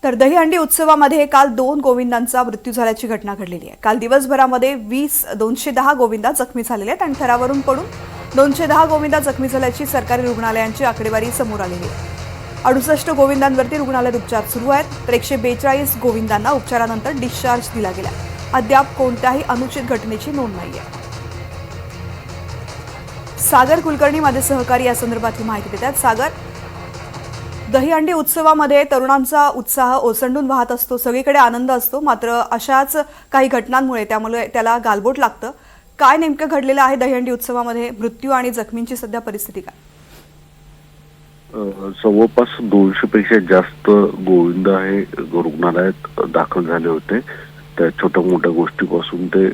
तर दहीहंडी उत्सवामध्ये काल 2 गोविंदांचा मृत्यू झाल्याची घटना घडलेली आहे। काल दिवसभरामध्ये 210 गोविंदा जखमी झालेले आहेत आणि थरावरून पडून 210 गोविंदा जखमी झाल्याची सरकारी रुग्णालयांची आकडेवारी समोर आलेली आहे। 68 गोविंदांवरती रुग्णालयात उपचार सुरू आहेत तर 142 गोविंदांना उपचारानंतर डिस्चार्ज दिला गेला। अद्याप कोणत्याही अनुचित घटनेची नोंद नाहीये। सागर कुलकर्णी माझे सहकारी या संदर्भातली माहिती देतात। सागर, दहीहंडी उत्सवामध्ये तरुणांचा उत्साह ओसंडून वाहत असतो, सगळीकडे आनंद असतो, मात्र अशाच काही घटनांमुळे त्याला गालबोट लागतं। काय नेमकं घडलेलं आहे दहीहंडी उत्सवामध्ये? मृत्यू आणि जखमींची सध्या परिस्थिती काय? जवळपास 200 पेक्षा जास्त गोविंद हे रुग्णालयात दाखल झाले होते। त्या छोट्या मोठ्या गोष्टीपासून ते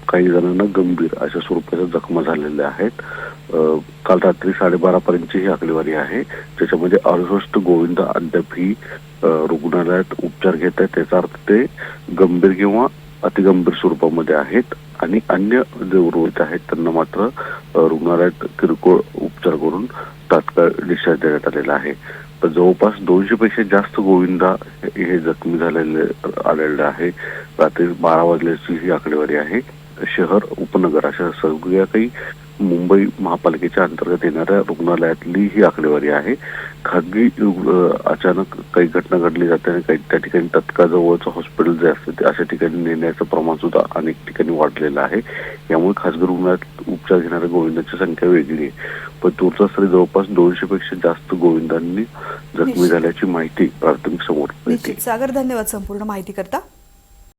काही जणांना गंभीर अशा स्वरूपाच्या जखमा झालेल्या आहेत। काल रात्री 12:30 पर्यंतची ही आकडेवारी आहे, ज्याच्यामध्ये 68 गोविंद अद्यापही रुग्णालयात उपचार घेत आहेत। त्याचा अर्थ ते गंभीर किंवा अतिगंभीर स्वरूपामध्ये आहेत आणि अन्य जे उर्वरित आहेत त्यांना मात्र रुग्णालयात किरकोळ उपचार करून तात्काळ डिस्चार्ज देण्यात आलेला आहे। तर जवळपास 200 पेक्षा जास्त गोविंदा हे जखमी आलेले आहे। रात्री 12 वाजल्याची ही आकडेवारी आहे। शहर उपनगर अशा सगळ्या काही मुंबई महापालिकेच्या अंतर्गत येणाऱ्या रुग्णालयातली ही आकडेवारी आहे। खाजगी अचानक काही घटना घडली जाते आणि काही त्या ठिकाणी तत्काळ जवळचं हॉस्पिटल जे असते ते अशा ठिकाणी नेण्याचं प्रमाण सुद्धा अनेक ठिकाणी वाढलेलं आहे। यामुळे खाजगी रुग्णालयात उपचार घेणाऱ्या गोविंदांची संख्या वेगळी आहे। पण तुर्तास जवळपास 200 पेक्षा जास्त गोविंदांनी जखमी झाल्याची माहिती प्राथमिक समोर येते। सागर, धन्यवाद संपूर्ण माहिती करता।